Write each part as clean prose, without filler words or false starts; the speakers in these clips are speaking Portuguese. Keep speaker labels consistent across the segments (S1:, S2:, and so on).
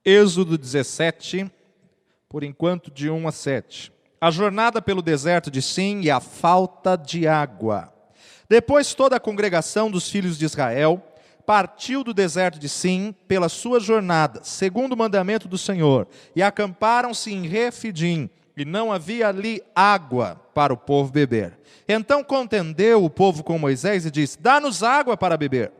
S1: Êxodo 17, por enquanto de 1 a 7. A jornada pelo deserto de Sim e a falta de água. Depois toda a congregação dos filhos de Israel partiu do deserto de Sim pela sua jornada, segundo o mandamento do Senhor, e acamparam-se em Refidim, e não havia ali água para o povo beber. Então contendeu o povo com Moisés e disse: dá-nos água para beber.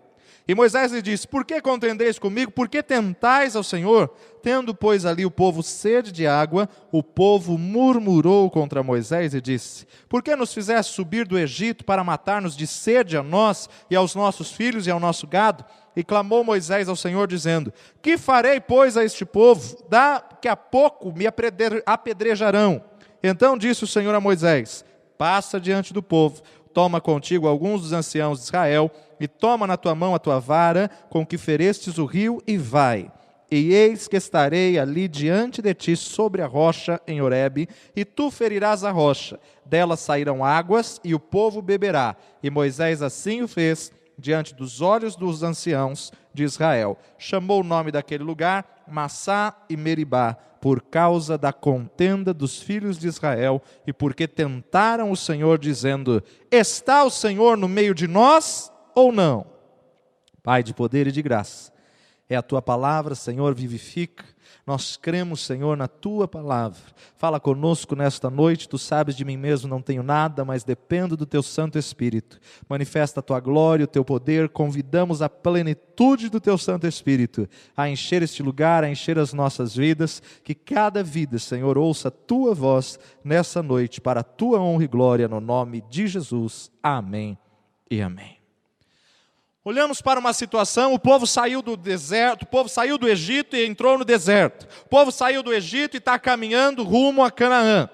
S1: E Moisés lhe disse: por que contendeis comigo? Por que tentais ao Senhor? Tendo, pois, ali o povo sede de água, o povo murmurou contra Moisés e disse: por que nos fizeste subir do Egito para matar-nos de sede a nós e aos nossos filhos e ao nosso gado? E clamou Moisés ao Senhor, dizendo: que farei, pois, a este povo? Daqui a pouco me apedrejarão. Então disse o Senhor a Moisés: passa diante do povo, toma contigo alguns dos anciãos de Israel, e toma na tua mão a tua vara, com que ferestes o rio, e vai. E eis que estarei ali diante de ti sobre a rocha em Horebe, e tu ferirás a rocha. Dela sairão águas, e o povo beberá. E Moisés assim o fez, diante dos olhos dos anciãos de Israel. Chamou o nome daquele lugar Massá e Meribá, por causa da contenda dos filhos de Israel, e porque tentaram o Senhor, dizendo: está o Senhor no meio de nós ou não? Pai de poder e de graça, é a tua palavra, Senhor, vivifica. Nós cremos, Senhor, na tua palavra. Fala conosco nesta noite. Tu sabes, de mim mesmo não tenho nada, mas dependo do teu Santo Espírito. Manifesta a tua glória, o teu poder. Convidamos a plenitude do teu Santo Espírito a encher este lugar, a encher as nossas vidas. Que cada vida, Senhor, ouça a tua voz nessa noite, para a tua honra e glória, no nome de Jesus. Amém e amém. Olhamos para uma situação: o povo saiu do deserto, o povo saiu do Egito e entrou no deserto. O povo saiu do Egito e está caminhando rumo a Canaã.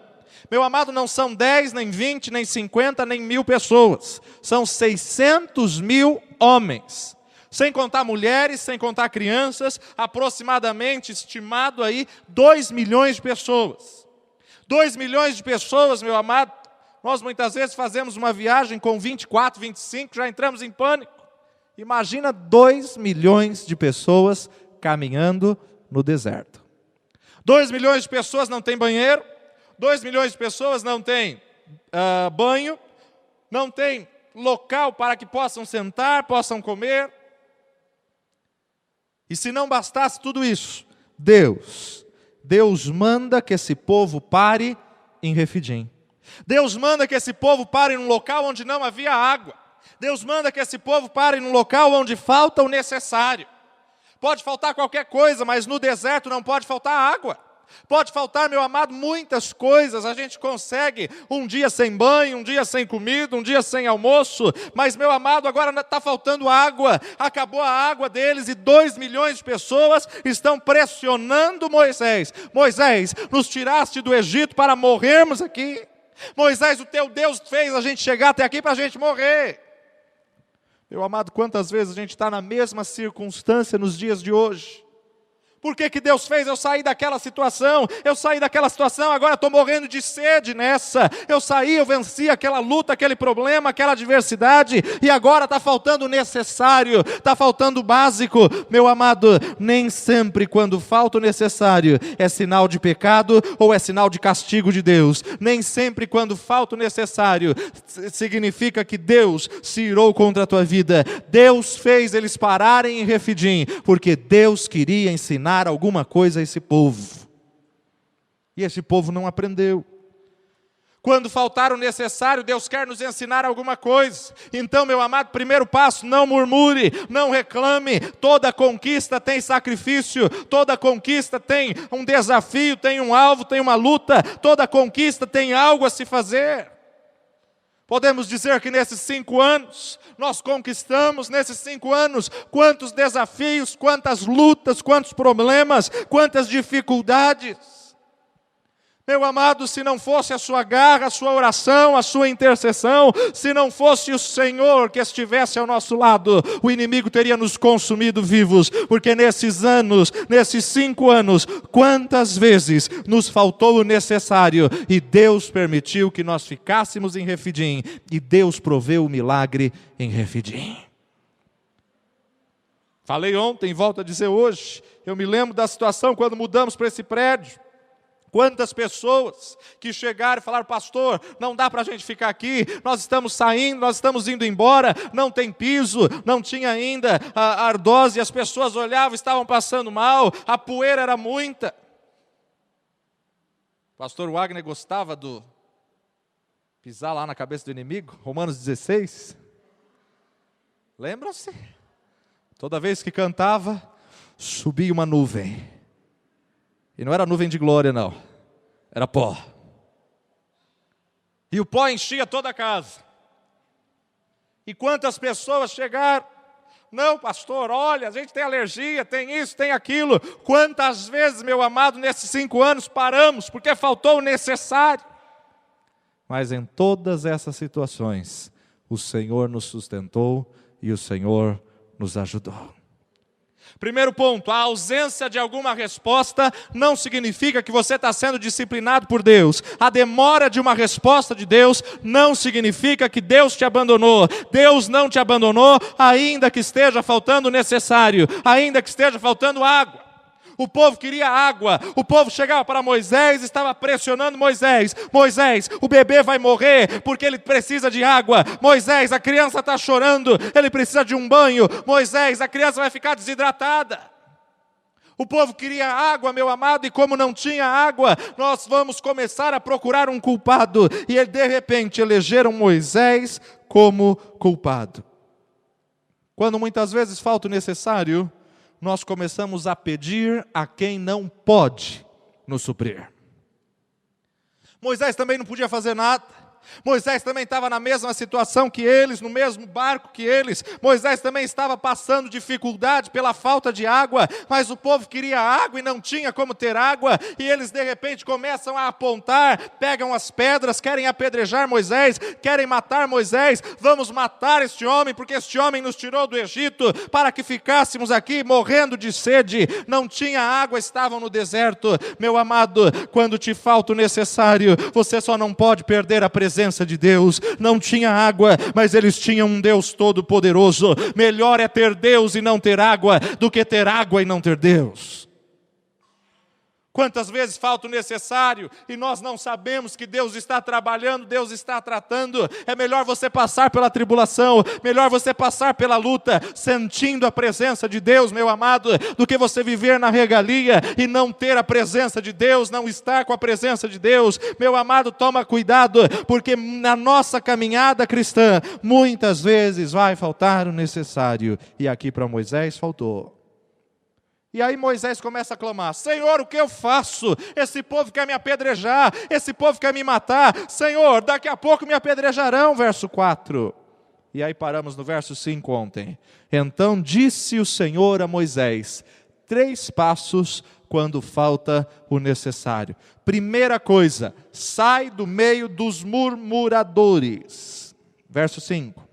S1: Meu amado, não são 10, nem 20, nem 50, nem 1000 pessoas. São 600.000 homens. Sem contar mulheres, sem contar crianças, aproximadamente, estimado aí, 2 milhões de pessoas. 2 milhões de pessoas, meu amado. Nós muitas vezes fazemos uma viagem com 24, 25, já entramos em pânico. Imagina 2 milhões de pessoas caminhando no deserto. 2 milhões de pessoas não têm banheiro, 2 milhões de pessoas não têm banho, não têm local para que possam sentar, possam comer. E se não bastasse tudo isso, Deus manda que esse povo pare em Refidim. Deus manda que esse povo pare num local onde não havia água. Deus manda que esse povo pare num local onde falta o necessário. Pode faltar qualquer coisa, mas no deserto não pode faltar água. Pode faltar, meu amado, muitas coisas. A gente consegue um dia sem banho, um dia sem comida, um dia sem almoço. Mas, meu amado, agora está faltando água. Acabou a água deles e 2 milhões de pessoas estão pressionando Moisés. Moisés, nos tiraste do Egito para morrermos aqui. Moisés, o teu Deus fez a gente chegar até aqui para a gente morrer. Meu amado, quantas vezes a gente está na mesma circunstância nos dias de hoje? Por que que Deus fez eu sair daquela situação? Eu saí daquela situação, agora estou morrendo de sede nessa. Eu saí, eu venci aquela luta, aquele problema, aquela adversidade, e agora está faltando o necessário, está faltando o básico. Meu amado, nem sempre quando falta o necessário é sinal de pecado ou é sinal de castigo de Deus. Nem sempre quando falta o necessário significa que Deus se irou contra a tua vida. Deus fez eles pararem em Refidim, porque Deus queria ensinar alguma coisa a esse povo. E esse povo não aprendeu. Quando faltar o necessário, Deus quer nos ensinar alguma coisa. Então, meu amado, primeiro passo: não murmure, não reclame. Toda conquista tem sacrifício, toda conquista tem um desafio, tem um alvo, tem uma luta, toda conquista tem algo a se fazer. Podemos dizer que nesses 5 anos, nós conquistamos, nesses 5 anos, quantos desafios, quantas lutas, quantos problemas, quantas dificuldades. Meu amado, se não fosse a sua garra, a sua oração, a sua intercessão, se não fosse o Senhor que estivesse ao nosso lado, o inimigo teria nos consumido vivos, porque nesses anos, nesses 5 anos, quantas vezes nos faltou o necessário, e Deus permitiu que nós ficássemos em Refidim, e Deus proveu o milagre em Refidim. Falei ontem, volto a dizer hoje, Eu me lembro da situação quando mudamos para esse prédio. Quantas pessoas que chegaram e falaram: pastor, não dá para a gente ficar aqui, nós estamos saindo, nós estamos indo embora, não tem piso, não tinha ainda a ardose, as pessoas olhavam, estavam passando mal, a poeira era muita. O pastor Wagner gostava do pisar lá na cabeça do inimigo, Romanos 16. Lembram-se? Toda vez que cantava, subia uma nuvem. E não era nuvem de glória, não. Era pó. E o pó enchia toda a casa. E quantas pessoas chegaram: não, pastor, olha, a gente tem alergia, tem isso, tem aquilo. Quantas vezes, meu amado, nesses 5 anos paramos, porque faltou o necessário. Mas em todas essas situações, o Senhor nos sustentou e o Senhor nos ajudou. Primeiro ponto: a ausência de alguma resposta não significa que você está sendo disciplinado por Deus. A demora de uma resposta de Deus não significa que Deus te abandonou. Deus não te abandonou, ainda que esteja faltando o necessário, ainda que esteja faltando água. O povo queria água, o povo chegava para Moisés, estava pressionando Moisés: Moisés, o bebê vai morrer porque ele precisa de água. Moisés, a criança está chorando, ele precisa de um banho. Moisés, a criança vai ficar desidratada. O povo queria água, meu amado, e como não tinha água, nós vamos começar a procurar um culpado. E de repente elegeram Moisés como culpado. Quando muitas vezes falta o necessário, nós começamos a pedir a quem não pode nos suprir. Moisés também não podia fazer nada. Moisés também estava na mesma situação que eles, no mesmo barco que eles. Moisés também estava passando dificuldade pela falta de água, mas o povo queria água e não tinha como ter água, e eles de repente começam a apontar, pegam as pedras, querem apedrejar Moisés, querem matar Moisés. Vamos matar este homem, porque este homem nos tirou do Egito para que ficássemos aqui morrendo de sede. Não tinha água, estavam no deserto. Meu amado, quando te falta o necessário, você só não pode perder a presença de Deus. Não tinha água, mas eles tinham um Deus todo-poderoso. Melhor é ter Deus e não ter água do que ter água e não ter Deus. Quantas vezes falta o necessário e nós não sabemos que Deus está trabalhando, Deus está tratando. É melhor você passar pela tribulação, melhor você passar pela luta, sentindo a presença de Deus, meu amado, do que você viver na regalia e não ter a presença de Deus, não estar com a presença de Deus. Meu amado, toma cuidado, porque na nossa caminhada cristã, muitas vezes vai faltar o necessário. E aqui para Moisés faltou. E aí Moisés começa a clamar: Senhor, o que eu faço? Esse povo quer me apedrejar, esse povo quer me matar. Senhor, daqui a pouco me apedrejarão, verso 4. E aí paramos no verso 5 ontem. Então disse o Senhor a Moisés: 3 passos quando falta o necessário. Primeira coisa: sai do meio dos murmuradores. Verso 5.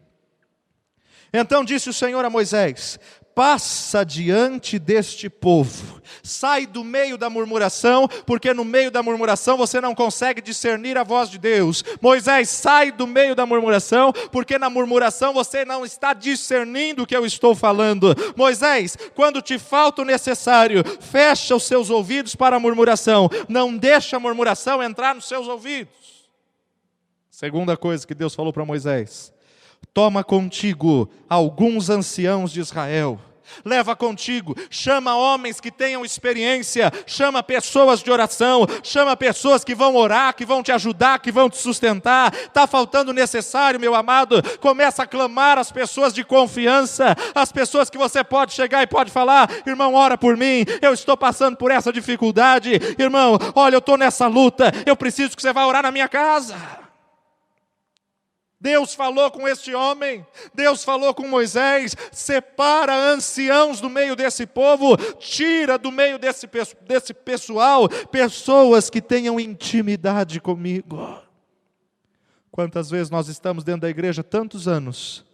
S1: Então disse o Senhor a Moisés: passa diante deste povo, sai do meio da murmuração, porque no meio da murmuração você não consegue discernir a voz de Deus. Moisés, sai do meio da murmuração, porque na murmuração você não está discernindo o que eu estou falando. Moisés, quando te falta o necessário, fecha os seus ouvidos para a murmuração, não deixa a murmuração entrar nos seus ouvidos. Segunda coisa que Deus falou para Moisés: toma contigo alguns anciãos de Israel. Leva contigo, chama homens que tenham experiência, chama pessoas de oração, chama pessoas que vão orar, que vão te ajudar, que vão te sustentar. Está faltando o necessário, meu amado, começa a clamar as pessoas de confiança, as pessoas que você pode chegar e pode falar: irmão, ora por mim, eu estou passando por essa dificuldade, irmão, olha, eu estou nessa luta, eu preciso que você vá orar na minha casa. Deus falou com este homem, Deus falou com Moisés: separa anciãos do meio desse povo, tira do meio desse pessoal, pessoas que tenham intimidade comigo. Quantas vezes nós estamos dentro da igreja tantos anos,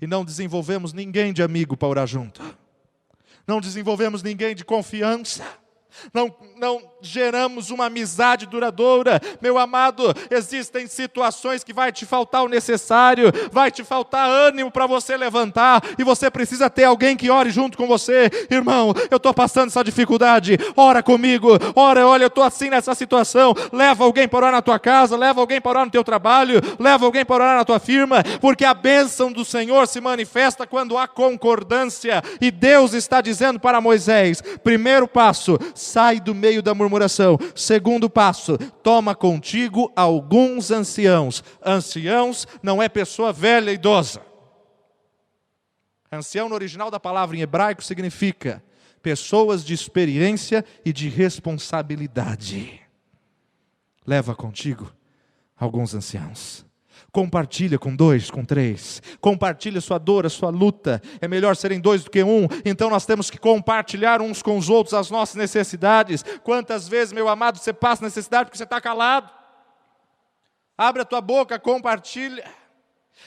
S1: e não desenvolvemos ninguém de amigo para orar junto, não desenvolvemos ninguém de confiança. não geramos uma amizade duradoura. Meu amado, existem situações que vai te faltar o necessário, vai te faltar ânimo para você levantar, e você precisa ter alguém que ore junto com você. Irmão, eu estou passando essa dificuldade, ora comigo, olha, eu estou assim nessa situação. Leva alguém para orar na tua casa, leva alguém para orar no teu trabalho, leva alguém para orar na tua firma, porque a bênção do Senhor se manifesta quando há concordância. E Deus está dizendo para Moisés: primeiro passo, sai do meio da murmuração. Segundo passo, toma contigo alguns anciãos. Anciãos não é pessoa velha, idosa. Ancião no original da palavra em hebraico significa pessoas de experiência e de responsabilidade. Leva contigo alguns anciãos. Compartilha com 2, com 3. Compartilha sua dor, a sua luta. É melhor serem 2 do que 1. Então nós temos que compartilhar uns com os outros as nossas necessidades. Quantas vezes, meu amado, você passa necessidade porque você está calado? Abre a tua boca, compartilha.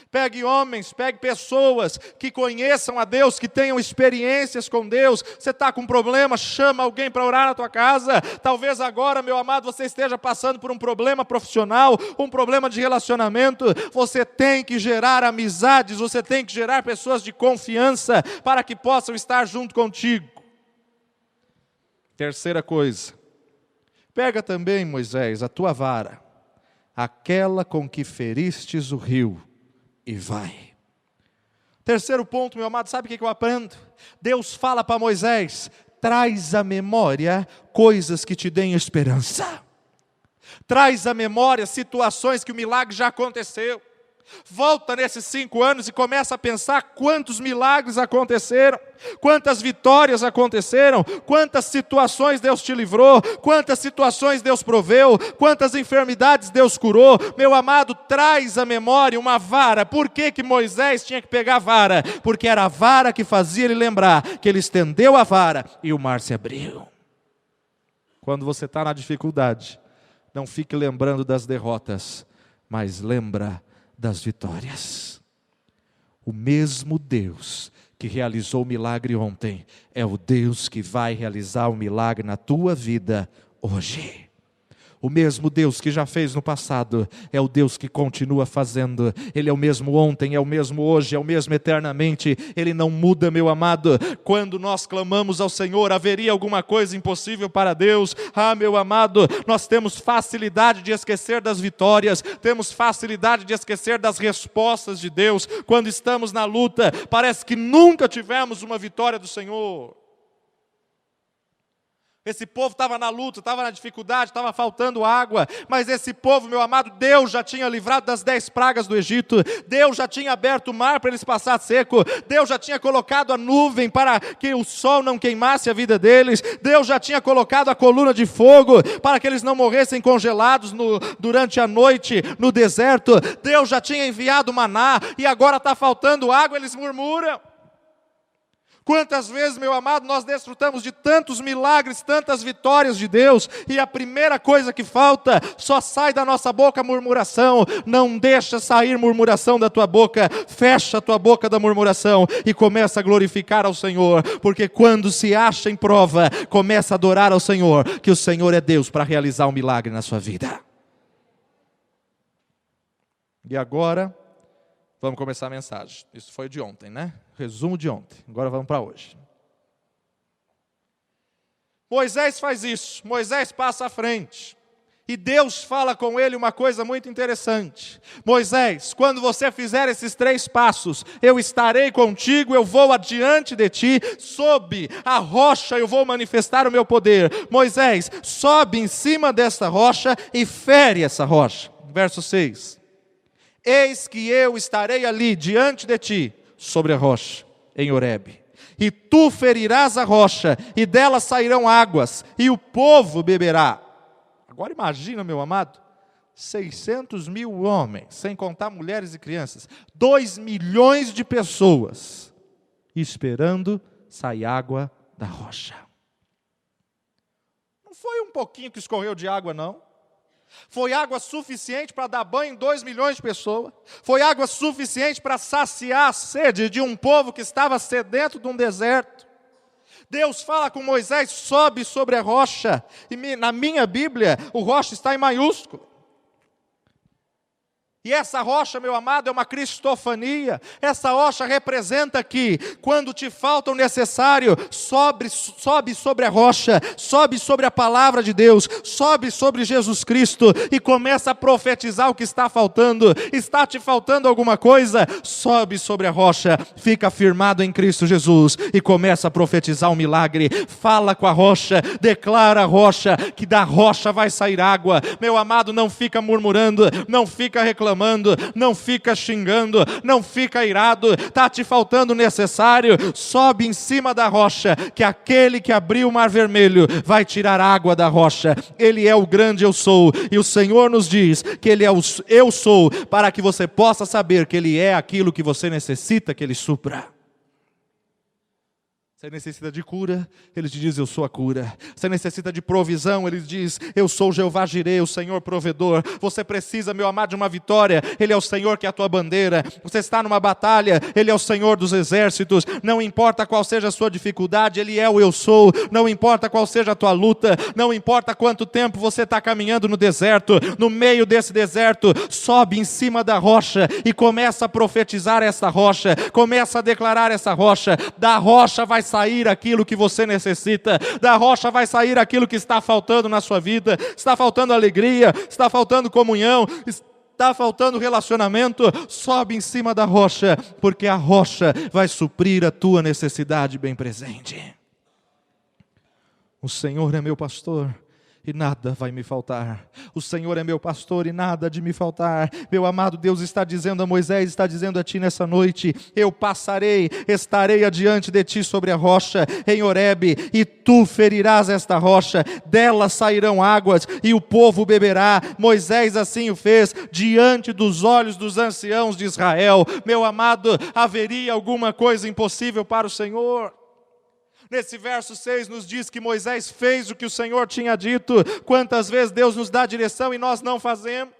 S1: Pegue homens, pegue pessoas que conheçam a Deus, que tenham experiências com Deus. Você está com um problema, chama alguém para orar na tua casa. Talvez agora, meu amado, você esteja passando por um problema profissional, um problema de relacionamento. Você tem que gerar amizades, você tem que gerar pessoas de confiança para que possam estar junto contigo. Terceira coisa, pega também, Moisés, a tua vara, aquela com que feristes o rio, e vai. Terceiro ponto, meu amado, sabe o que eu aprendo? Deus fala para Moisés: traz à memória coisas que te deem esperança. Traz à memória situações que o milagre já aconteceu. Volta nesses 5 anos e começa a pensar quantos milagres aconteceram, quantas vitórias aconteceram, quantas situações Deus te livrou, quantas situações Deus proveu, quantas enfermidades Deus curou. Meu amado, traz à memória uma vara. Por que Moisés tinha que pegar a vara? Porque era a vara que fazia ele lembrar que ele estendeu a vara e o mar se abriu. Quando você está na dificuldade, não fique lembrando das derrotas, mas lembra das vitórias. O mesmo Deus que realizou o milagre ontem é o Deus que vai realizar o milagre na tua vida hoje. O mesmo Deus que já fez no passado é o Deus que continua fazendo. Ele é o mesmo ontem, é o mesmo hoje, é o mesmo eternamente. Ele não muda, meu amado. Quando nós clamamos ao Senhor, haveria alguma coisa impossível para Deus? Ah, meu amado, nós temos facilidade de esquecer das vitórias, temos facilidade de esquecer das respostas de Deus. Quando estamos na luta, parece que nunca tivemos uma vitória do Senhor. Esse povo estava na luta, estava na dificuldade, estava faltando água, mas esse povo, meu amado, Deus já tinha livrado das 10 pragas do Egito, Deus já tinha aberto o mar para eles passar seco, Deus já tinha colocado a nuvem para que o sol não queimasse a vida deles, Deus já tinha colocado a coluna de fogo para que eles não morressem congelados durante a noite no deserto, Deus já tinha enviado maná, e agora está faltando água, eles murmuram. Quantas vezes, meu amado, nós desfrutamos de tantos milagres, tantas vitórias de Deus, e a primeira coisa que falta, só sai da nossa boca murmuração. Não deixa sair murmuração da tua boca, fecha a tua boca da murmuração e começa a glorificar ao Senhor, porque quando se acha em prova, começa a adorar ao Senhor, que o Senhor é Deus para realizar um milagre na sua vida. E agora, vamos começar a mensagem. Isso foi de ontem, né? Resumo de ontem. Agora vamos para hoje. Moisés faz isso. Moisés passa à frente. E Deus fala com ele uma coisa muito interessante. Moisés, quando você fizer esses 3 passos, eu estarei contigo, eu vou adiante de ti, sob a rocha eu vou manifestar o meu poder. Moisés, sobe em cima desta rocha e fere essa rocha. Verso 6. Eis que eu estarei ali diante de ti, sobre a rocha, em Horebe. E tu ferirás a rocha, e dela sairão águas, e o povo beberá. Agora imagina, meu amado, 600 mil homens, sem contar mulheres e crianças, 2 milhões de pessoas, esperando sair água da rocha. Não foi um pouquinho que escorreu de água, não. Foi água suficiente para dar banho em 2 milhões de pessoas. Foi água suficiente para saciar a sede de um povo que estava sedento de um deserto. Deus fala com Moisés, sobe sobre a rocha. E na minha Bíblia, o rocha está em maiúsculo. E essa rocha, meu amado, é uma cristofania. Essa rocha representa que, quando te falta o necessário, sobe sobre a rocha, sobe sobre a palavra de Deus, sobe sobre Jesus Cristo e começa a profetizar o que está faltando. Está te faltando alguma coisa? Sobe sobre a rocha, fica firmado em Cristo Jesus e começa a profetizar um milagre. Fala com a rocha, declara a rocha, que da rocha vai sair água. Meu amado, não fica murmurando, não fica reclamando, não fica xingando, não fica irado, está te faltando o necessário, sobe em cima da rocha, que aquele que abriu o mar vermelho vai tirar água da rocha. Ele é o grande eu sou, e o Senhor nos diz que Ele é o eu sou, para que você possa saber que Ele é aquilo que você necessita que Ele supra. Você necessita de cura, Ele te diz, eu sou a cura. Você necessita de provisão, Ele diz, eu sou Jeová Jireh, o Senhor provedor. Você precisa, meu amado, de uma vitória, Ele é o Senhor que é a tua bandeira. Você está numa batalha, Ele é o Senhor dos exércitos. Não importa qual seja a sua dificuldade, Ele é o eu sou. Não importa qual seja a tua luta, não importa quanto tempo você está caminhando no deserto. No meio desse deserto, sobe em cima da rocha e começa a profetizar essa rocha, começa a declarar essa rocha. Da rocha vai sair aquilo que você necessita, da rocha vai sair aquilo que está faltando na sua vida. Está faltando alegria, está faltando comunhão, está faltando relacionamento. Sobe em cima da rocha, porque a rocha vai suprir a tua necessidade bem presente. O Senhor é meu pastor e nada vai me faltar. O Senhor é meu pastor e nada de me faltar. Meu amado, Deus está dizendo a Moisés, está dizendo a ti nessa noite, eu passarei, estarei adiante de ti sobre a rocha em Horebe, e tu ferirás esta rocha, dela sairão águas e o povo beberá. Moisés assim o fez diante dos olhos dos anciãos de Israel. Meu amado, haveria alguma coisa impossível para o Senhor? Nesse verso 6 nos diz que Moisés fez o que o Senhor tinha dito. Quantas vezes Deus nos dá direção e nós não fazemos?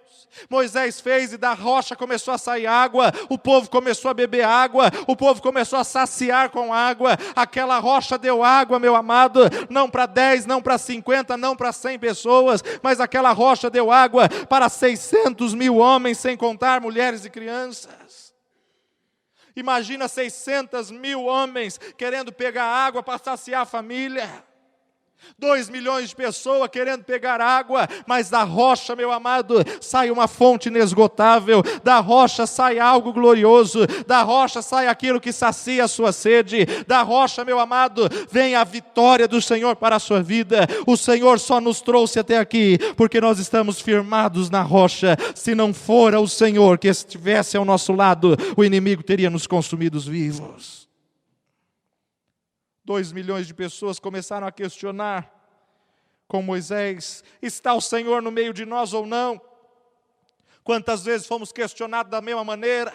S1: Moisés fez e da rocha começou a sair água, o povo começou a beber água, o povo começou a saciar com água. Aquela rocha deu água, meu amado, não para 10, não para 50, não para 100 pessoas, mas aquela rocha deu água para 600 mil homens, sem contar mulheres e crianças. Imagina 600 mil homens querendo pegar água para saciar a família. 2 milhões de pessoas querendo pegar água, mas da rocha, meu amado, sai uma fonte inesgotável. Da rocha sai algo glorioso. Da rocha sai aquilo que sacia a sua sede. Da rocha, meu amado, vem a vitória do Senhor para a sua vida. O Senhor só nos trouxe até aqui porque nós estamos firmados na rocha. Se não fora o Senhor que estivesse ao nosso lado, o inimigo teria nos consumido vivos. 2 milhões de pessoas começaram a questionar com Moisés, está o Senhor no meio de nós ou não? Quantas vezes fomos questionados da mesma maneira?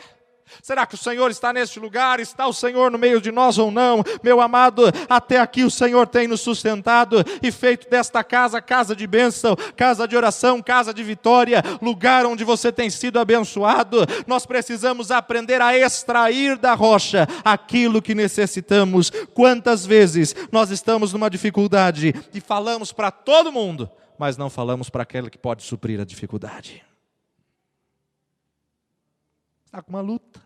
S1: Será que o Senhor está neste lugar? Está o Senhor no meio de nós ou não? Meu amado, até aqui o Senhor tem nos sustentado e feito desta casa, casa de bênção, casa de oração, casa de vitória, lugar onde você tem sido abençoado. Nós precisamos aprender a extrair da rocha aquilo que necessitamos. Quantas vezes nós estamos numa dificuldade e falamos para todo mundo, mas não falamos para aquele que pode suprir a dificuldade. Está com uma luta,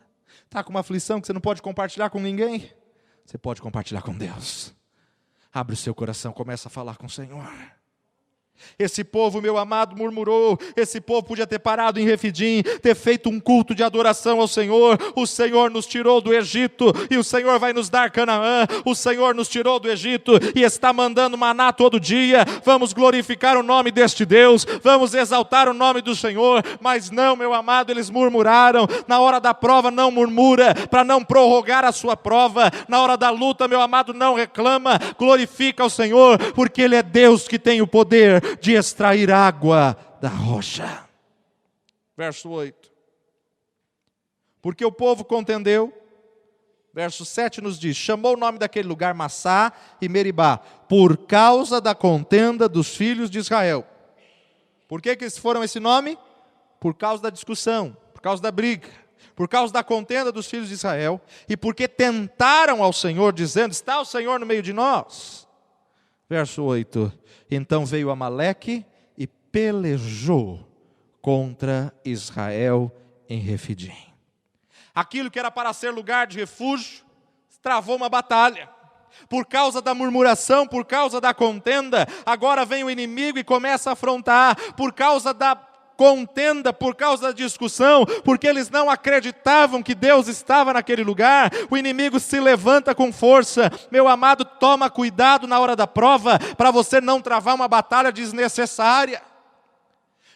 S1: está com uma aflição que você não pode compartilhar com ninguém? Você pode compartilhar com Deus. Abre o seu coração, começa a falar com o Senhor. Esse povo, meu amado, murmurou. Esse povo podia ter parado em Refidim, ter feito um culto de adoração ao Senhor. O Senhor nos tirou do Egito e o Senhor vai nos dar Canaã. O Senhor nos tirou do Egito e está mandando maná todo dia. Vamos glorificar o nome deste Deus, vamos exaltar o nome do Senhor. Mas não, meu amado, eles murmuraram. Na hora da prova não murmura, para não prorrogar a sua prova. Na hora da luta, meu amado, não reclama. Glorifica o Senhor, porque Ele é Deus que tem o poder de extrair água da rocha. Verso 8. Porque o povo contendeu, verso 7 nos diz, chamou o nome daquele lugar Massá e Meribá, por causa da contenda dos filhos de Israel. Por que eles foram esse nome? Por causa da discussão, por causa da briga. por causa da contenda dos filhos de Israel, e porque tentaram ao Senhor, dizendo: está o Senhor no meio de nós. Verso 8: então veio Amaleque e pelejou contra Israel em Refidim. Aquilo que era para ser lugar de refúgio, travou uma batalha. Por causa da murmuração, por causa da contenda, agora vem o inimigo e começa a afrontar. Por causa da contenda, por causa da discussão, porque eles não acreditavam que Deus estava naquele lugar, o inimigo se levanta com força. Meu amado, toma cuidado na hora da prova, para você não travar uma batalha desnecessária.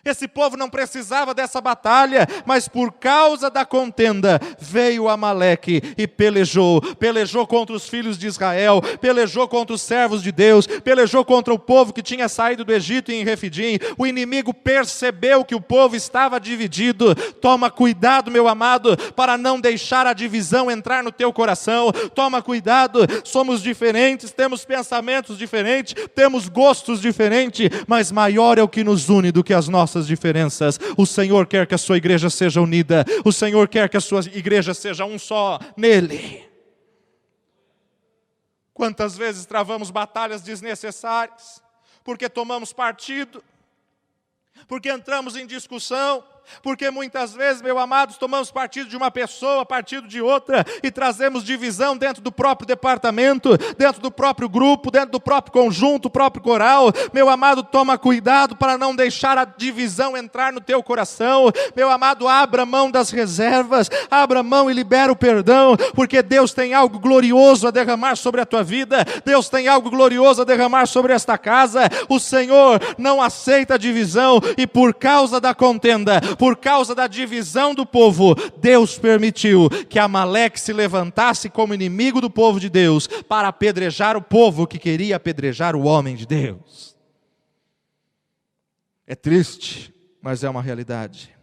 S1: Esse povo não precisava dessa batalha, mas por causa da contenda, veio Amaleque e pelejou contra os filhos de Israel, pelejou contra os servos de Deus, pelejou contra o povo que tinha saído do Egito em Refidim. O inimigo percebeu que o povo estava dividido. Toma cuidado, meu amado, para não deixar a divisão entrar no teu coração. Toma cuidado, somos diferentes, temos pensamentos diferentes, temos gostos diferentes, mas maior é o que nos une do que as nossas diferenças. O Senhor quer que a sua igreja seja unida. O Senhor quer que a sua igreja seja um só nele. Quantas vezes travamos batalhas desnecessárias, porque tomamos partido, porque entramos em discussão, porque muitas vezes, meus amados, tomamos partido de uma pessoa, partido de outra, e trazemos divisão dentro do próprio departamento, dentro do próprio grupo, dentro do próprio conjunto, próprio coral. Meu amado, toma cuidado para não deixar a divisão entrar no teu coração. Meu amado, abra mão das reservas, abra mão e libera o perdão, porque Deus tem algo glorioso a derramar sobre a tua vida, Deus tem algo glorioso a derramar sobre esta casa. O Senhor não aceita a divisão, e por causa da contenda, por causa da divisão do povo, Deus permitiu que Amaleque se levantasse como inimigo do povo de Deus, para apedrejar o povo que queria apedrejar o homem de Deus. É triste, mas é uma realidade.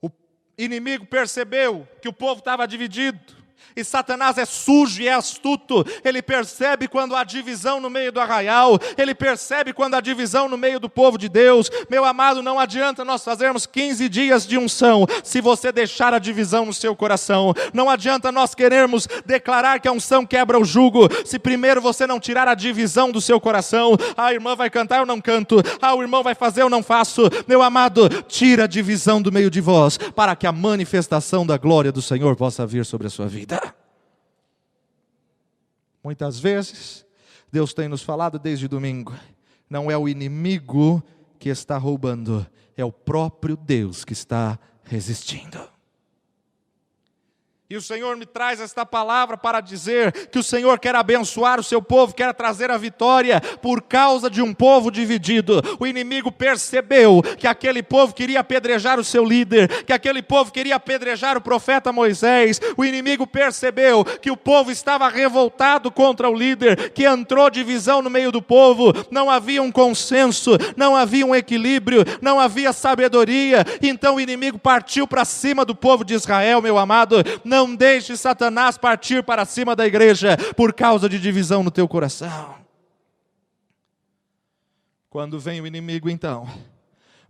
S1: O inimigo percebeu que o povo estava dividido. E Satanás é sujo e é astuto. Ele percebe quando há divisão no meio do arraial. Ele percebe quando há divisão no meio do povo de Deus. Meu amado, não adianta nós fazermos 15 dias de unção se você deixar a divisão no seu coração. Não adianta nós querermos declarar que a unção quebra o jugo, se primeiro você não tirar a divisão do seu coração. A irmã vai cantar, eu não canto. O irmão vai fazer, eu não faço. Meu amado, tira a divisão do meio de vós, para que a manifestação da glória do Senhor possa vir sobre a sua vida. Muitas vezes, Deus tem nos falado desde domingo, não é o inimigo que está roubando, é o próprio Deus que está resistindo. E o Senhor me traz esta palavra para dizer que o Senhor quer abençoar o seu povo, quer trazer a vitória por causa de um povo dividido. O inimigo percebeu que aquele povo queria apedrejar o seu líder, que aquele povo queria apedrejar o profeta Moisés. O inimigo percebeu que o povo estava revoltado contra o líder, que entrou divisão no meio do povo. Não havia um consenso, não havia um equilíbrio, não havia sabedoria. Então o inimigo partiu para cima do povo de Israel, meu amado. Não deixe Satanás partir para cima da igreja por causa de divisão no teu coração. Quando vem o inimigo, então,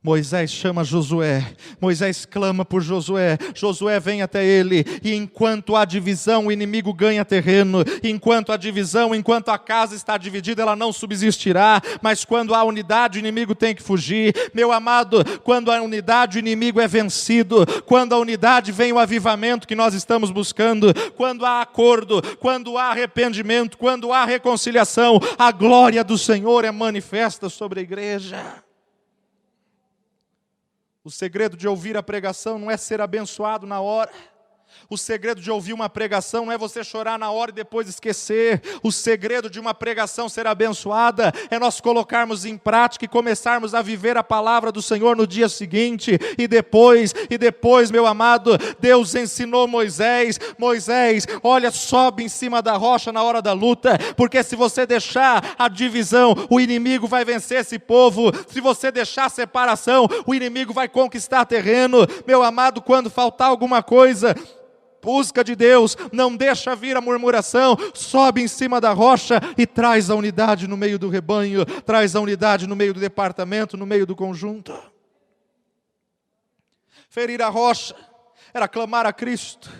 S1: Moisés chama Josué, Moisés clama por Josué, Josué vem até ele, e enquanto há divisão, o inimigo ganha terreno. Enquanto há divisão, enquanto a casa está dividida, ela não subsistirá, mas quando há unidade, o inimigo tem que fugir. Meu amado, quando há unidade, o inimigo é vencido. Quando há unidade, vem o avivamento que nós estamos buscando. Quando há acordo, quando há arrependimento, quando há reconciliação, a glória do Senhor é manifesta sobre a igreja. O segredo de ouvir a pregação não é ser abençoado na hora. O segredo de ouvir uma pregação não é você chorar na hora e depois esquecer. O segredo de uma pregação ser abençoada é nós colocarmos em prática e começarmos a viver a palavra do Senhor no dia seguinte. E depois, meu amado, Deus ensinou Moisés, olha, sobe em cima da rocha na hora da luta, porque se você deixar a divisão, o inimigo vai vencer esse povo. Se você deixar a separação, o inimigo vai conquistar terreno. Meu amado, quando faltar alguma coisa, busca de Deus, não deixa vir a murmuração, sobe em cima da rocha e traz a unidade no meio do rebanho, traz a unidade no meio do departamento, no meio do conjunto. Ferir a rocha era clamar a Cristo,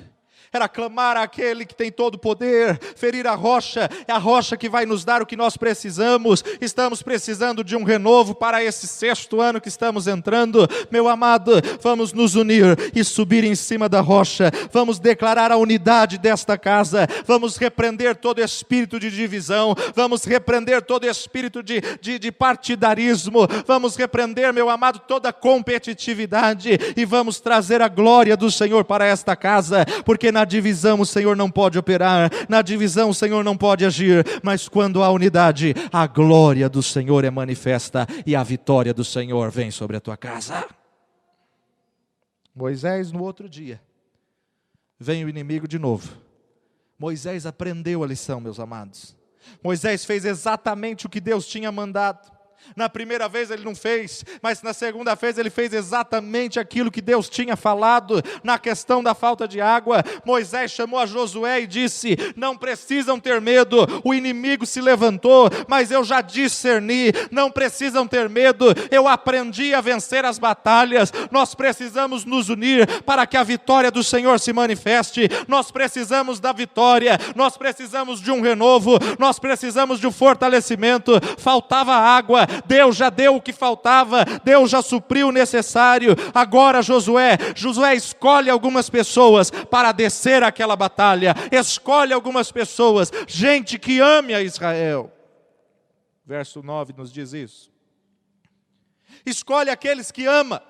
S1: era clamar àquele que tem todo o poder, ferir a rocha, é a rocha que vai nos dar o que nós precisamos. Estamos precisando de um renovo para esse 6º ano que estamos entrando. Meu amado, vamos nos unir e subir em cima da rocha, vamos declarar a unidade desta casa, vamos repreender todo espírito de divisão, vamos repreender todo espírito de partidarismo, vamos repreender, meu amado, toda competitividade, e vamos trazer a glória do Senhor para esta casa, porque na divisão o Senhor não pode operar, na divisão o Senhor não pode agir, mas quando há unidade, a glória do Senhor é manifesta e a vitória do Senhor vem sobre a tua casa. Moisés, no outro dia, vem o inimigo de novo. Moisés aprendeu a lição, meus amados. Moisés fez exatamente o que Deus tinha mandado. Na primeira vez ele não fez, mas na segunda vez ele fez exatamente aquilo que Deus tinha falado. Na questão da falta de água, Moisés chamou a Josué e disse: não precisam ter medo, o inimigo se levantou, mas eu já discerni, não precisam ter medo, eu aprendi a vencer as batalhas. Nós precisamos nos unir para que a vitória do Senhor se manifeste. Nós precisamos da vitória, nós precisamos de um renovo, nós precisamos de um fortalecimento. Faltava água, Deus já deu o que faltava, Deus já supriu o necessário. Agora Josué escolhe algumas pessoas para descer aquela batalha, escolhe algumas pessoas, gente que ame a Israel. Verso 9 nos diz isso. Escolhe aqueles que amam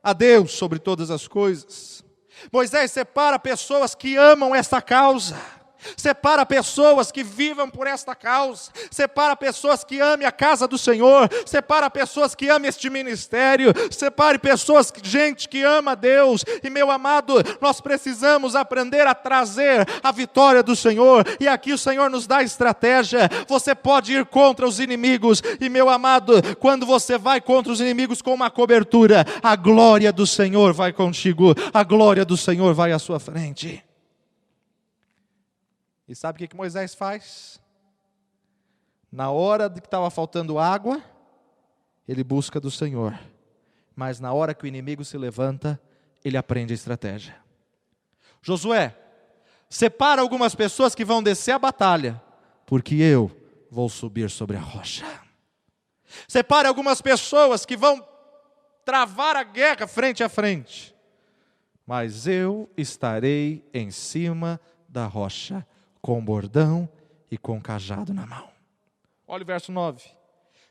S1: a Deus sobre todas as coisas. Moisés separa pessoas que amam essa causa, separa pessoas que vivam por esta causa, separa pessoas que amem a casa do Senhor, separa pessoas que amem este ministério, separe pessoas, gente que ama a Deus. E meu amado, nós precisamos aprender a trazer a vitória do Senhor, e aqui o Senhor nos dá estratégia. Você pode ir contra os inimigos, e meu amado, quando você vai contra os inimigos com uma cobertura, a glória do Senhor vai contigo, a glória do Senhor vai à sua frente. E sabe o que Moisés faz? Na hora de que estava faltando água, ele busca do Senhor. Mas na hora que o inimigo se levanta, ele aprende a estratégia. Josué, separa algumas pessoas que vão descer a batalha, porque eu vou subir sobre a rocha. Separe algumas pessoas que vão travar a guerra frente a frente, mas eu estarei em cima da rocha, com bordão e com cajado na mão. Olha o verso 9.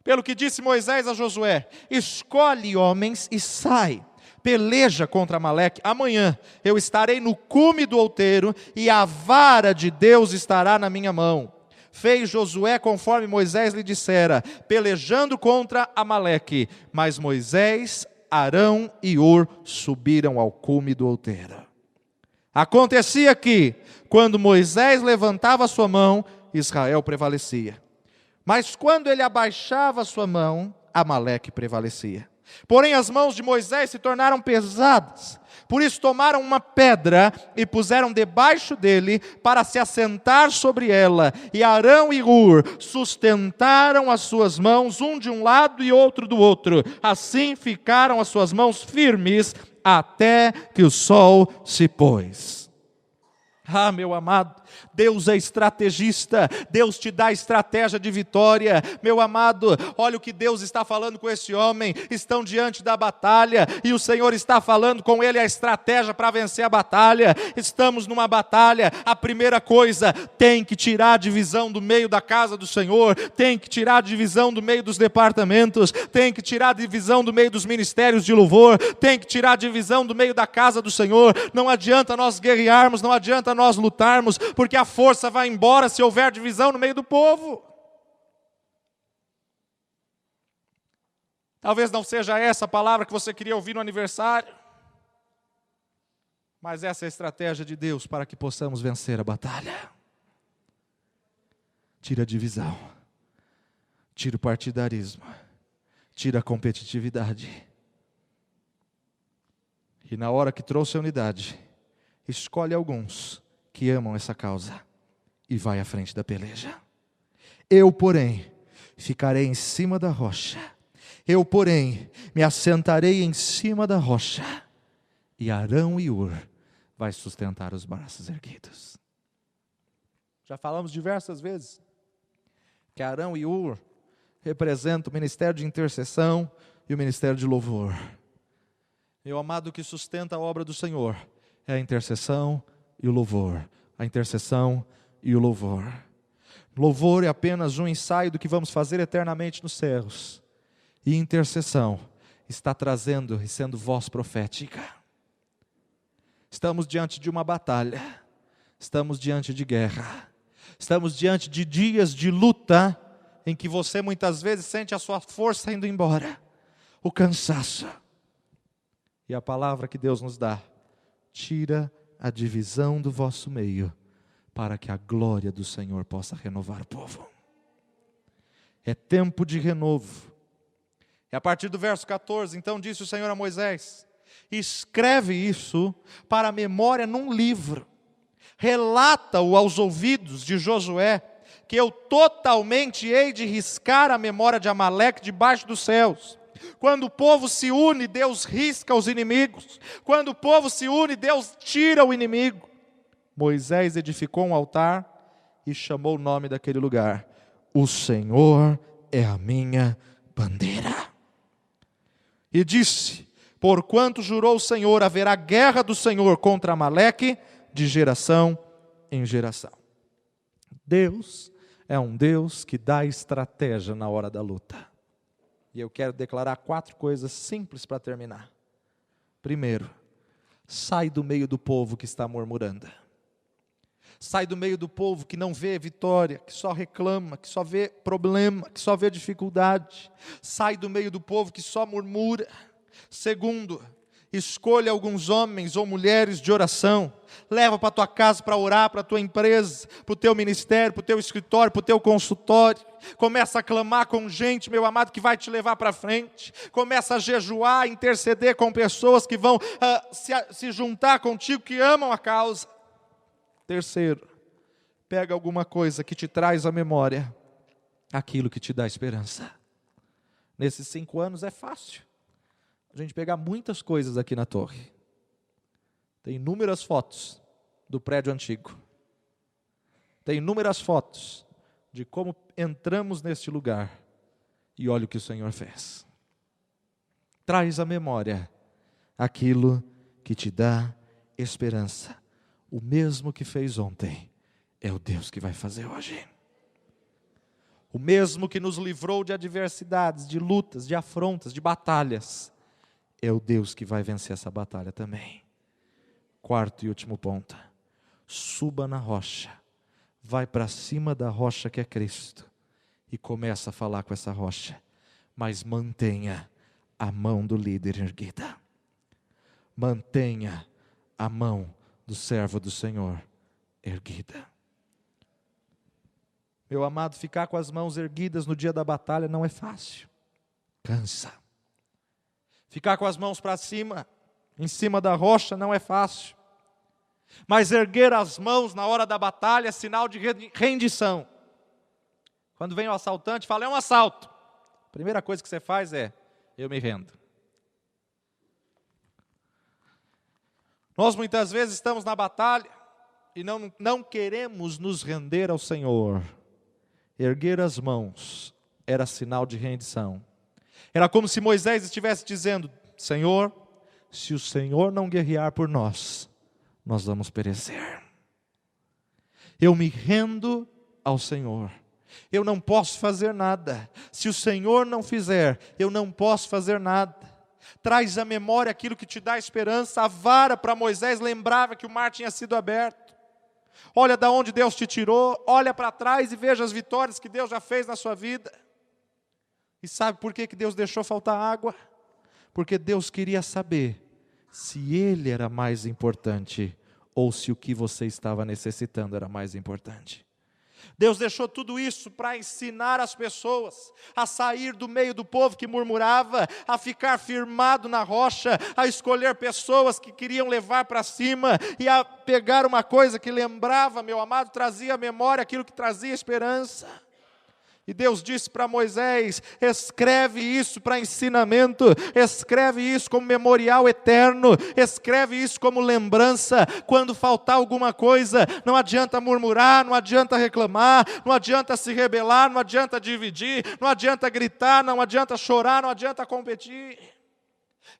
S1: Pelo que disse Moisés a Josué: escolhe homens e sai, peleja contra Amaleque. Amanhã eu estarei no cume do outeiro, e a vara de Deus estará na minha mão. Fez Josué conforme Moisés lhe dissera, pelejando contra Amaleque. Mas Moisés, Arão e Hur subiram ao cume do outeiro. Acontecia que, quando Moisés levantava sua mão, Israel prevalecia. Mas quando ele abaixava sua mão, Amaleque prevalecia. Porém as mãos de Moisés se tornaram pesadas. Por isso tomaram uma pedra e puseram debaixo dele para se assentar sobre ela. E Arão e Hur sustentaram as suas mãos, um de um lado e outro do outro. Assim ficaram as suas mãos firmes até que o sol se pôs. Ah, meu amado, Deus é estrategista, Deus te dá estratégia de vitória. Meu amado, olha o que Deus está falando com esse homem. Estão diante da batalha e o Senhor está falando com ele a estratégia para vencer a batalha. Estamos numa batalha. A primeira coisa, tem que tirar a divisão do meio da casa do Senhor, tem que tirar a divisão do meio dos departamentos, tem que tirar a divisão do meio dos ministérios de louvor, tem que tirar a divisão do meio da casa do Senhor. Não adianta nós guerrearmos, não adianta nós lutarmos, porque a força vai embora se houver divisão no meio do povo. Talvez não seja essa a palavra que você queria ouvir no aniversário, mas essa é a estratégia de Deus para que possamos vencer a batalha. Tira a divisão, tira o partidarismo, tira a competitividade. E na hora que trouxe a unidade, escolhe alguns que amam essa causa e vai à frente da peleja. Eu, porém, ficarei em cima da rocha. Eu, porém, me assentarei em cima da rocha e Arão e Ur vai sustentar os braços erguidos. Já falamos diversas vezes que Arão e Ur representam o ministério de intercessão e o ministério de louvor. Meu amado, o que sustenta a obra do Senhor é a intercessão e o louvor. A intercessão e o louvor. Louvor é apenas um ensaio do que vamos fazer eternamente nos céus. E intercessão está trazendo e sendo voz profética. Estamos diante de uma batalha. Estamos diante de guerra. Estamos diante de dias de luta em que você muitas vezes sente a sua força indo embora. O cansaço. E a palavra que Deus nos dá: tira a divisão do vosso meio, para que a glória do Senhor possa renovar o povo. É tempo de renovo. E a partir do verso 14, então disse o Senhor a Moisés: escreve isso para a memória num livro. Relata-o aos ouvidos de Josué, que eu totalmente hei de riscar a memória de Amaleque debaixo dos céus. Quando o povo se une, Deus risca os inimigos. Quando o povo se une, Deus tira o inimigo. Moisés edificou um altar e chamou o nome daquele lugar: o Senhor é a minha bandeira. E disse: porquanto jurou o Senhor, haverá guerra do Senhor contra Amaleque de geração em geração. Deus é um Deus que dá estratégia na hora da luta. E eu quero declarar 4 coisas simples para terminar. Primeiro, sai do meio do povo que está murmurando. Sai do meio do povo que não vê vitória, que só reclama, que só vê problema, que só vê dificuldade. Sai do meio do povo que só murmura. Segundo, escolha alguns homens ou mulheres de oração. Leva para a tua casa para orar, para a tua empresa, para o teu ministério, para o teu escritório, para o teu consultório. Começa a clamar com gente, meu amado, que vai te levar para frente. Começa a jejuar, interceder com pessoas que vão se juntar contigo, que amam a causa. Terceiro, pega alguma coisa que te traz à memória aquilo que te dá esperança. Nesses 5 anos é fácil a gente pegar muitas coisas aqui na torre. Tem inúmeras fotos do prédio antigo. Tem inúmeras fotos de como entramos neste lugar. E olha o que o Senhor fez. Traz à memória aquilo que te dá esperança. O mesmo que fez ontem é o Deus que vai fazer hoje. O mesmo que nos livrou de adversidades, de lutas, de afrontas, de batalhas, é o Deus que vai vencer essa batalha também. Quarto e último ponto: suba na rocha, vai para cima da rocha que é Cristo e começa a falar com essa rocha, mas mantenha a mão do líder erguida. Mantenha a mão do servo do Senhor erguida. Meu amado, ficar com as mãos erguidas no dia da batalha não é fácil. Cansa. Ficar com as mãos para cima, em cima da rocha, não é fácil. Mas erguer as mãos na hora da batalha é sinal de rendição. Quando vem o assaltante, fala: é um assalto. A primeira coisa que você faz é: eu me rendo. Nós muitas vezes estamos na batalha e não queremos nos render ao Senhor. Erguer as mãos era sinal de rendição. Era como se Moisés estivesse dizendo: Senhor, se o Senhor não guerrear por nós, nós vamos perecer. Eu me rendo ao Senhor. Eu não posso fazer nada. Se o Senhor não fizer, eu não posso fazer nada. Traz à memória aquilo que te dá esperança. A vara para Moisés lembrava que o mar tinha sido aberto. Olha de onde Deus te tirou. Olha para trás e veja as vitórias que Deus já fez na sua vida. E sabe por que Deus deixou faltar água? Porque Deus queria saber se Ele era mais importante ou se o que você estava necessitando era mais importante. Deus deixou tudo isso para ensinar as pessoas a sair do meio do povo que murmurava, a ficar firmado na rocha, a escolher pessoas que queriam levar para cima e a pegar uma coisa que lembrava, meu amado, trazia à memória aquilo que trazia esperança. E Deus disse para Moisés: escreve isso para ensinamento, escreve isso como memorial eterno, escreve isso como lembrança. Quando faltar alguma coisa, não adianta murmurar, não adianta reclamar, não adianta se rebelar, não adianta dividir, não adianta gritar, não adianta chorar, não adianta competir.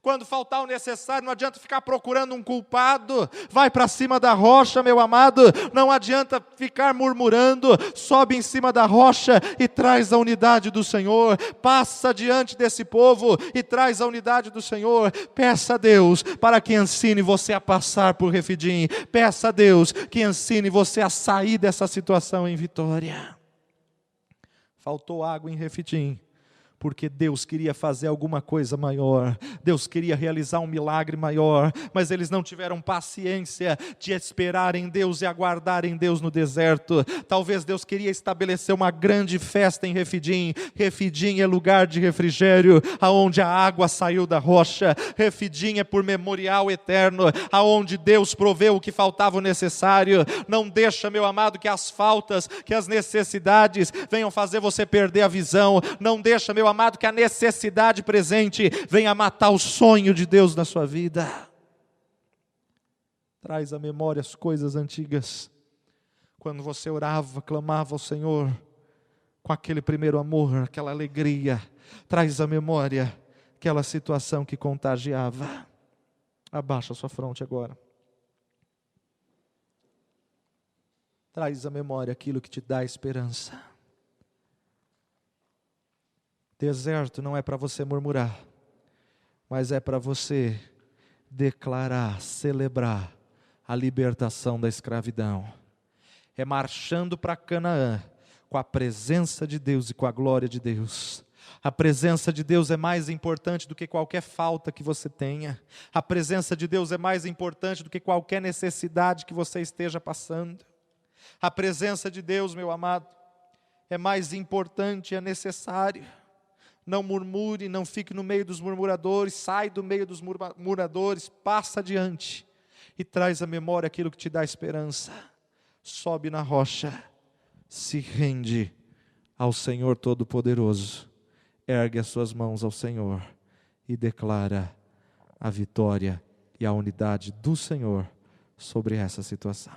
S1: Quando faltar o necessário, não adianta ficar procurando um culpado. Vai para cima da rocha, meu amado. Não adianta ficar murmurando. Sobe em cima da rocha e traz a unidade do Senhor. Passa diante desse povo e traz a unidade do Senhor. Peça a Deus para que ensine você a passar por Refidim. Peça a Deus que ensine você a sair dessa situação em vitória. Faltou água em Refidim, porque Deus queria fazer alguma coisa maior, Deus queria realizar um milagre maior, mas eles não tiveram paciência de esperar em Deus e aguardar em Deus no deserto. Talvez Deus queria estabelecer uma grande festa em Refidim. Refidim é lugar de refrigério, aonde a água saiu da rocha. Refidim é por memorial eterno, aonde Deus proveu o que faltava o necessário. Não deixa, meu amado, que as faltas, que as necessidades venham fazer você perder a visão. Não deixa, meu amado, que a necessidade presente venha matar o sonho de Deus na sua vida. Traz à memória as coisas antigas, quando você orava, clamava ao Senhor, com aquele primeiro amor, aquela alegria. Traz à memória aquela situação que contagiava. Abaixa a sua fronte agora. Traz à memória aquilo que te dá esperança. Deserto não é para você murmurar, mas é para você declarar, celebrar a libertação da escravidão. É marchando para Canaã com a presença de Deus e com a glória de Deus. A presença de Deus é mais importante do que qualquer falta que você tenha. A presença de Deus é mais importante do que qualquer necessidade que você esteja passando. A presença de Deus, meu amado, é mais importante e é necessário. Não murmure, não fique no meio dos murmuradores, sai do meio dos murmuradores, passa adiante e traz à memória aquilo que te dá esperança. Sobe na rocha, se rende ao Senhor Todo-Poderoso, ergue as suas mãos ao Senhor e declara a vitória e a unidade do Senhor sobre essa situação.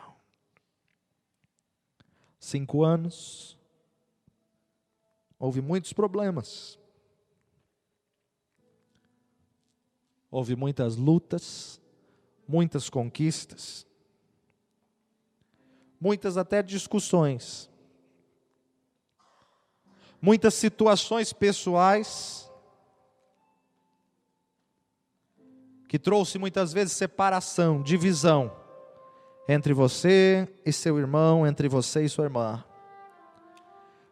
S1: 5 anos, houve muitos problemas. Houve muitas lutas, muitas conquistas, muitas até discussões, muitas situações pessoais, que trouxe muitas vezes separação, divisão, entre você e seu irmão, entre você e sua irmã.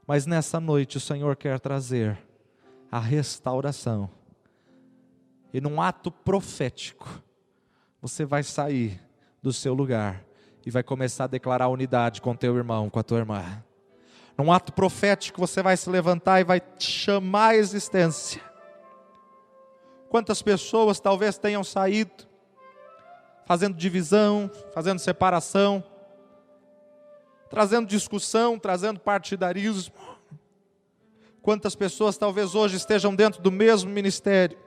S1: Mas nessa noite o Senhor quer trazer a restauração. E num ato profético, você vai sair do seu lugar e vai começar a declarar unidade com teu irmão, com a tua irmã. Num ato profético, você vai se levantar e vai chamar a existência. Quantas pessoas talvez tenham saído, fazendo divisão, fazendo separação, trazendo discussão, trazendo partidarismo. Quantas pessoas talvez hoje estejam dentro do mesmo ministério,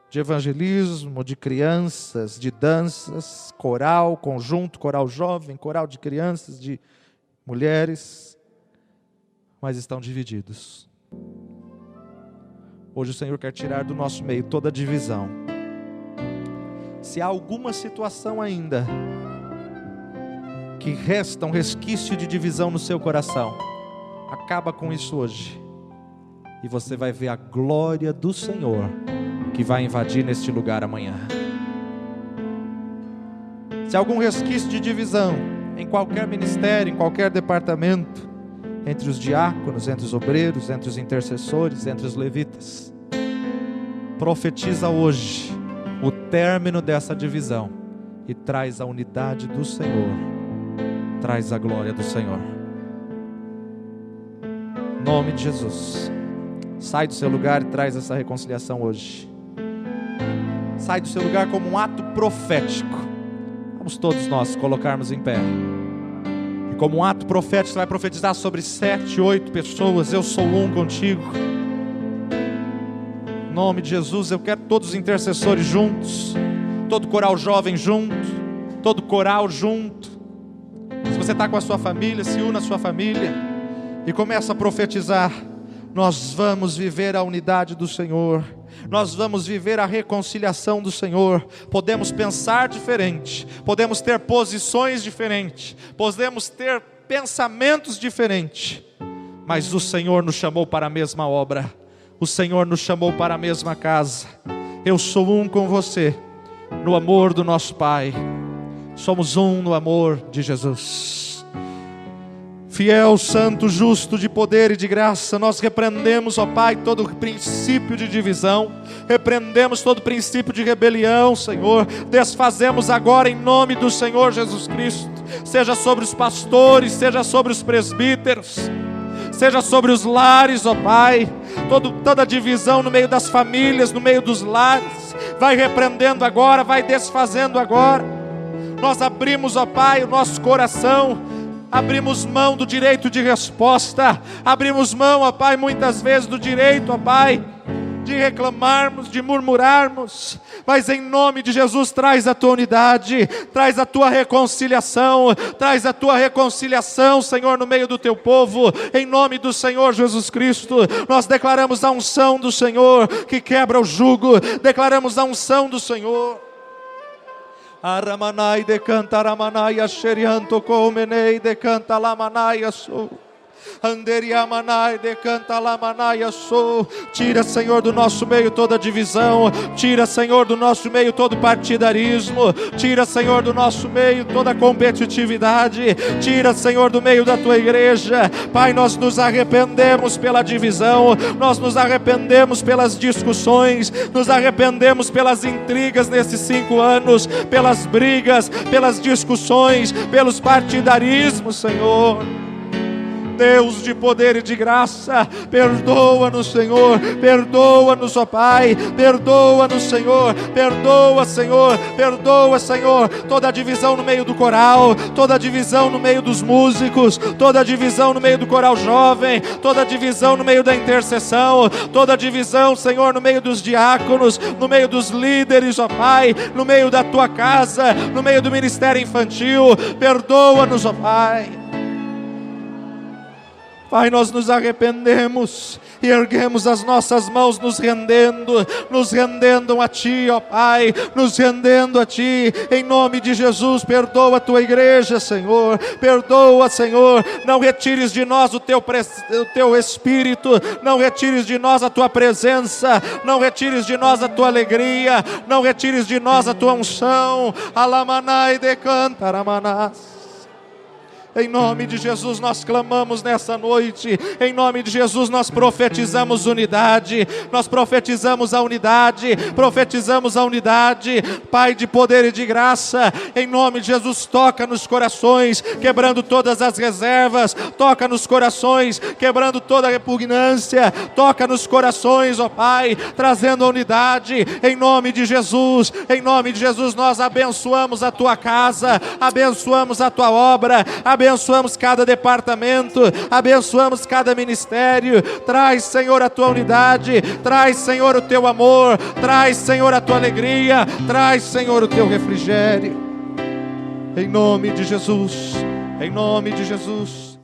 S1: de evangelismo, de crianças, de danças, coral, conjunto, coral jovem, coral de crianças, de mulheres, mas estão divididos. Hoje o Senhor quer tirar do nosso meio toda a divisão. Se há alguma situação ainda que resta um resquício de divisão no seu coração, acaba com isso hoje, e você vai ver a glória do Senhor que vai invadir neste lugar amanhã. Se há algum resquício de divisão em qualquer ministério, em qualquer departamento, entre os diáconos, entre os obreiros, entre os intercessores, entre os levitas, profetiza hoje o término dessa divisão e traz a unidade do Senhor, traz a glória do Senhor. Em nome de Jesus, sai do seu lugar e traz essa reconciliação hoje. Sai do seu lugar como um ato profético. Vamos todos nós colocarmos em pé e Como um ato profético, você vai profetizar sobre 7, 8 pessoas. Eu sou um contigo. Em nome de Jesus, eu quero todos os intercessores juntos, todo coral jovem junto, todo coral junto. Se você está com a sua família, se una à sua família e começa a profetizar. Nós vamos viver a unidade do Senhor, nós vamos viver a reconciliação do Senhor. Podemos pensar diferente, podemos ter posições diferentes, podemos ter pensamentos diferentes, mas o Senhor nos chamou para a mesma obra, o Senhor nos chamou para a mesma casa. Eu sou um com você, no amor do nosso Pai, somos um no amor de Jesus. Fiel, santo, justo, de poder e de graça, nós repreendemos, ó Pai, todo princípio de divisão, repreendemos todo princípio de rebelião, Senhor, desfazemos agora em nome do Senhor Jesus Cristo, seja sobre os pastores, seja sobre os presbíteros, seja sobre os lares, ó Pai, toda divisão no meio das famílias, no meio dos lares, vai repreendendo agora, vai desfazendo agora. Nós abrimos, ó Pai, o nosso coração, abrimos mão do direito de resposta, abrimos mão, ó Pai, muitas vezes do direito, ó Pai, de reclamarmos, de murmurarmos, mas em nome de Jesus, traz a tua unidade, traz a tua reconciliação, Senhor, no meio do teu povo, em nome do Senhor Jesus Cristo. Nós declaramos a unção do Senhor, que quebra o jugo, declaramos a unção do Senhor. Aramanai de canta ramanai asherianto comenei de canta lamanai sou. Anderiamanai de canta lamanai sou. Tira, Senhor, do nosso meio toda divisão. Tira, Senhor, do nosso meio todo partidarismo. Tira, Senhor, do nosso meio toda competitividade. Tira, Senhor, do meio da tua igreja. Pai, nós nos arrependemos pela divisão. Nós nos arrependemos pelas discussões. Nos arrependemos pelas intrigas nesses 5 anos. Pelas brigas, pelas discussões, pelos partidarismos, Senhor. Deus de poder e de graça, perdoa-nos, Senhor, perdoa-nos, ó Pai, perdoa-nos, Senhor, perdoa, Senhor, perdoa, Senhor, toda a divisão no meio do coral, toda a divisão no meio dos músicos, toda a divisão no meio do coral jovem, toda a divisão no meio da intercessão, toda a divisão, Senhor, no meio dos diáconos, no meio dos líderes, ó Pai, no meio da tua casa, no meio do ministério infantil, perdoa-nos, ó Pai. Pai, nós nos arrependemos e erguemos as nossas mãos nos rendendo a Ti, ó Pai, nos rendendo a Ti, em nome de Jesus. Perdoa a Tua igreja, Senhor, perdoa, Senhor, não retires de nós o Teu Espírito, não retires de nós a Tua presença, não retires de nós a Tua alegria, não retires de nós a Tua unção. Alamanai de cantaramanás. Em nome de Jesus nós clamamos nessa noite, em nome de Jesus nós profetizamos unidade, nós profetizamos a unidade, Pai de poder e de graça, em nome de Jesus, toca nos corações, quebrando todas as reservas, toca nos corações, quebrando toda a repugnância, toca nos corações, ó Pai, trazendo a unidade, em nome de Jesus nós abençoamos a Tua casa, abençoamos a Tua obra, abençoamos cada departamento, abençoamos cada ministério. Traz, Senhor, a Tua unidade, traz, Senhor, o Teu amor, traz, Senhor, a Tua alegria, traz, Senhor, o Teu refrigério, em nome de Jesus, em nome de Jesus.